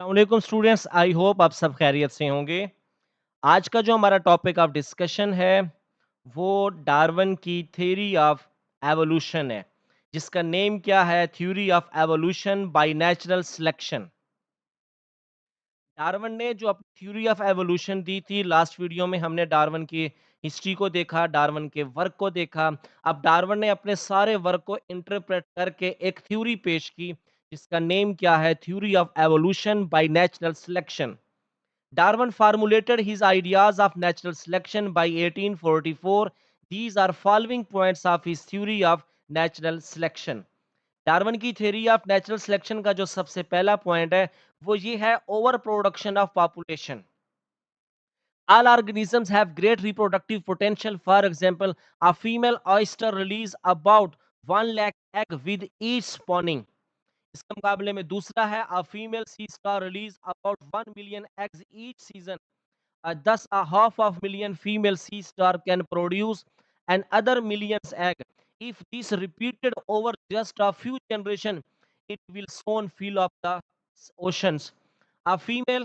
अस्सलाम वालेकुम students, I hope आप सब खैरियत से होंगे। आज का जो हमारा टॉपिक ऑफ डिस्कशन है वो डार्विन की थ्योरी ऑफ एवोल्यूशन है, जिसका नेम क्या है? Theory of evolution by natural selection. Darwin ने जो अपनी थ्योरी ऑफ एवोल्यूशन दी थी, लास्ट वीडियो में हमने डार्विन की हिस्ट्री को देखा, डार्विन के वर्क को देखा। अब डार्विन ने अपने सारे वर्क को इंटरप्रेट करके एक थ्योरी पेश की, जिसका नेम क्या है? Theory of evolution by natural selection. Darwin formulated his ideas of natural selection by 1844. These are following points of his theory of natural selection. Darwin की थ्योरी ऑफ नेचुरल सिलेक्शन का जो सबसे पहला पॉइंट है वो ये है: over production of population. All organisms have great reproductive potential. For example, a female oyster release about 1 lakh egg with each spawning. इसके मुकाबले में दूसरा है: a female sea star release about 1 million eggs each season. Thus, a half of million female sea star can produce another millions egg. If this repeated over just a few generations, it will soon fill up the oceans. A female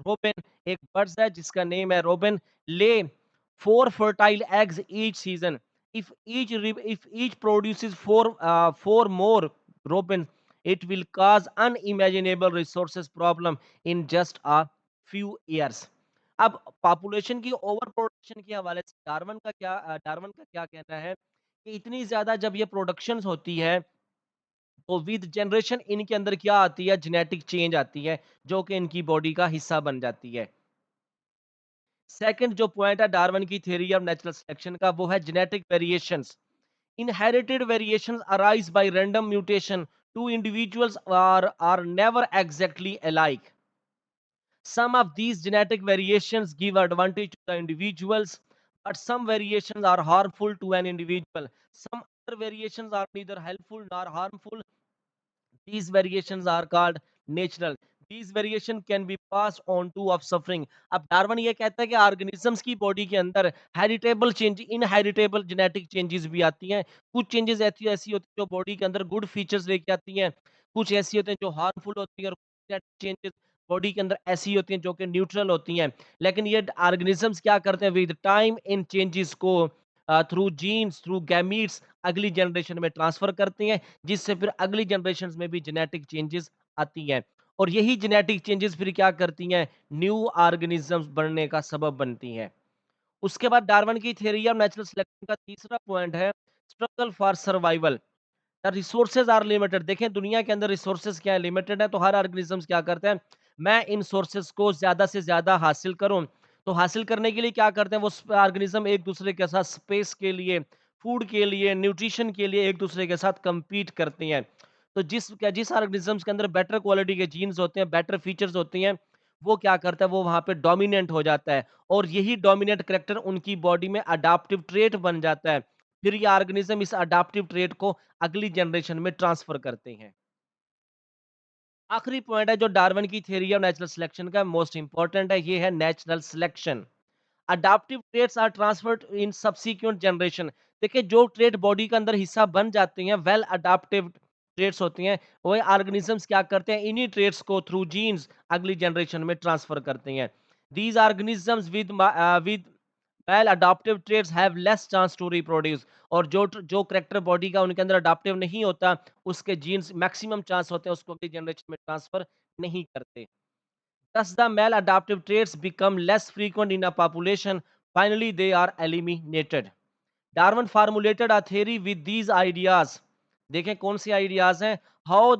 robin, एक birds है जिसका name है robin, lay 4 fertile eggs each season. If each produces four more robins, it will cause unimaginable resources problem in just a few years. अब population की over production के हवाले से Darwin का क्या कहना है कि इतनी ज्यादा जब ये प्रोडक्शंस होती है तो विद जनरेशन इनके अंदर क्या आती है? जेनेटिक चेंज आती है, जो कि इनकी बॉडी का हिस्सा बन जाती है। सेकंड जो पॉइंट है डार्विन की थ्योरी ऑफ नेचुरल सिलेक्शन का, वो है genetic variations. Inherited variations arise by random mutation. Two individuals are never exactly alike. Some of these genetic variations give advantage to the individuals, but some variations are harmful to an individual. Some other variations are neither helpful nor harmful. These variations are called natural. These variation can be passed on to of suffering. अब Darwin ये कहता है कि organisms की body के अंदर heritable change, inheritable genetic changes भी आती हैं। कुछ चेंजेस ऐसी ऐसी होती हैं जो बॉडी के अंदर गुड फीचर्स लेके आती हैं, कुछ ऐसी होती हैं जो हार्मफुल होती हैं, और कुछ चेंजेस बॉडी के अंदर ऐसी होती हैं जो कि न्यूट्रल होती हैं। लेकिन ये ऑर्गेनिजम्स क्या करते हैं? विद टाइम इन चेंजेस को थ्रू जीन्स, थ्रू गैमीट्स अगली जनरेशन में ट्रांसफर करती हैं, जिससे फिर अगली जनरेशंस में भी जेनेटिक चेंजेस आती हैं, और यही जेनेटिक चेंजेस फिर क्या करती हैं? न्यू ऑर्गेनिजम्स बनने का सबब बनती हैं। उसके बाद डार्विन की थ्योरी ऑफ नेचुरल सिलेक्शन का तीसरा पॉइंट है struggle for survival. The resources are limited. देखें, दुनिया के अंदर रिसोर्सेज क्या है? लिमिटेड है। तो हर ऑर्गेनिजम्स क्या करते हैं? मैं इन सोर्सेज को ज्यादा से ज्यादा हासिल करूं। तो हासिल करने के लिए क्या करते हैं? वो ऑर्गेनिज्म एक दूसरे के साथ स्पेस के लिए, फूड के लिए, न्यूट्रिशन के लिए एक दूसरे के साथ compete करती हैं। तो जिस ऑर्गेनिजम्स के अंदर बेटर क्वालिटी के जीन्स होते हैं, बेटर फीचर्स होती हैं, वो क्या करता है? वो वहां पे डोमिनेंट हो जाता है, और यही डोमिनेंट करेक्टर उनकी बॉडी में अडाप्टिव ट्रेट बन जाता है। फिर ये ऑर्गेनिज्म इस अडाप्टिव ट्रेट को अगली जनरेशन में ट्रांसफर करते हैं। आखिरी पॉइंट है जो डार्विन की थ्योरी ऑफ नेचुरल सिलेक्शन का मोस्ट इंपॉर्टेंट है, ये है natural selection. Adaptive traits are transferred in subsequent generation. देखिए, जो ट्रेट बॉडी के अंदर हिस्सा बन जाते हैं, वेल अडाप्टिव ट्रेट्स होती हैं, वो ऑर्गेनिजम्स क्या करते हैं? इन्हीं ट्रेट्स को थ्रू जीन्स अगली जनरेशन में ट्रांसफर करते हैं। These organisms with well adaptive traits have less chance to reproduce. और जो करेक्टर बॉडी का उनके अंदर अडॉप्टिव नहीं होता, उसके जीन्स मैक्सिमम चांस होते हैं उसको अगली जनरेशन में ट्रांसफर नहीं करते। Thus, the maladaptive traits become less frequent in a population. Finally, they are eliminated. Darwin formulated a theory with these ideas. देखें कौन सी आइडियाज हैं? How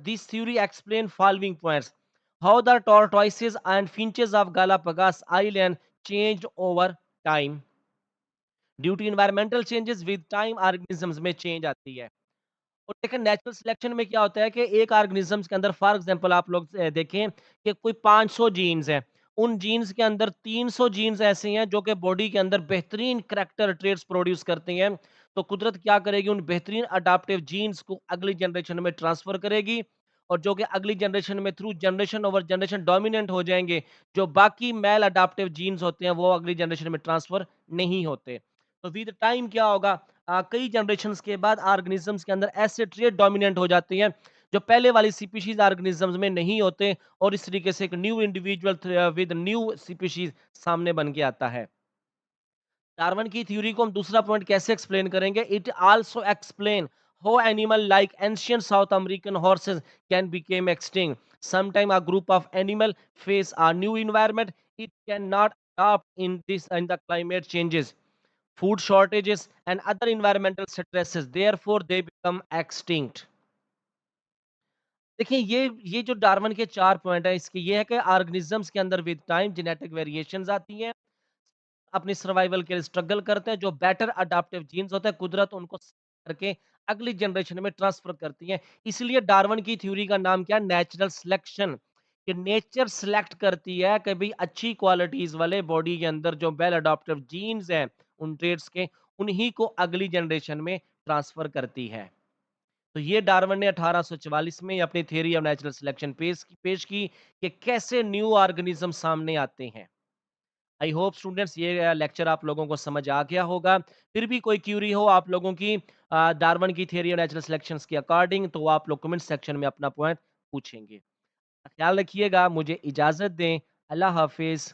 this theory explain following points. How the tortoises and finches of Galapagos Island changed over time. Due to environmental changes, with time organisms में change आती है। और देखिए, natural selection में क्या होता है कि एक ऑर्गेनिजम्स के अंदर, फॉर एग्जांपल आप लोग देखें कि कोई 500 जीन्स हैं, उन जीन्स के अंदर 300 जीन्स ऐसे हैं जो कि बॉडी के अंदर बेहतरीन करैक्टर ट्रेट्स प्रोड्यूस करते हैं। तो कुदरत क्या करेगी? उन बेहतरीन अडाप्टिव जीन्स को अगली जनरेशन में ट्रांसफर करेगी, और जो कि अगली जनरेशन में through generation over generation dominant हो जाएंगे। जो बाकी मेल अडाप्टिव जीन्स होते हैं वो अगली जनरेशन में ट्रांसफर नहीं होते। तो विद टाइम क्या होगा? कई जनरेशंस के बाद ऑर्गेनिजम्स के अंदर ऐसे ट्रेट डोमिनेंट हो जाते हैं जो पहले वाली स्पीशीज़ ऑर्गेनिज़म्स में नहीं होते और इस तरीके से एक new individual with new species सामने बन के आता है। डार्विन की थ्योरी को हम दूसरा पॉइंट कैसे एक्सप्लेन करेंगे? It also explain how animal like ancient south American horses can became extinct. Sometime a group of animal face a new environment it cannot adapt in the climate changes, food shortages and other environmental stresses. Therefore, they become extinct. देखिए ये जो Darwin के 4 point हैं इसके ये है कि organisms के अंदर विद टाइम जेनेटिक वेरिएशंस आती हैं। अपनी सर्वाइवल के लिए स्ट्रगल करते हैं, जो बेटर अडॉप्टिव जीन्स होते हैं, कुदरत उनको करके अगली जनरेशन में ट्रांसफर करती है। इसलिए डार्विन की थ्योरी का नाम क्या है? Natural selection. कि नेचर सिलेक्ट करती है कि भाई अच्छी क्वालिटीज़ वाले बॉडी के अंदर जो वेल अडॉप्टिव जीन्स हैं, उन ट्रेड्स के, उन्हीं को अगली जनरेशन में ट्रांसफर करती है। तो ये डार्विन ने 1844 में अपनी थ्योरी ऑफ नेचुरल सिलेक्शन पेश की कि कैसे न्यू ऑर्गेनिज्म सामने आते हैं। आई होप स्टूडेंट्स ये लेक्चर आप लोगों को समझ आ गया होगा। फिर भी कोई क्यूरी हो आप लोगों की डार्विन की थ्योरी ऑफ नेचुरल सिलेक्शंस के अकॉर्डिंग तो आप लोग कमेंट सेक्शन में अपना पॉइंट पूछेंगे। ख्याल रखिएगा, मुझे इजाज़त दें। अल्लाह हाफ़िज़।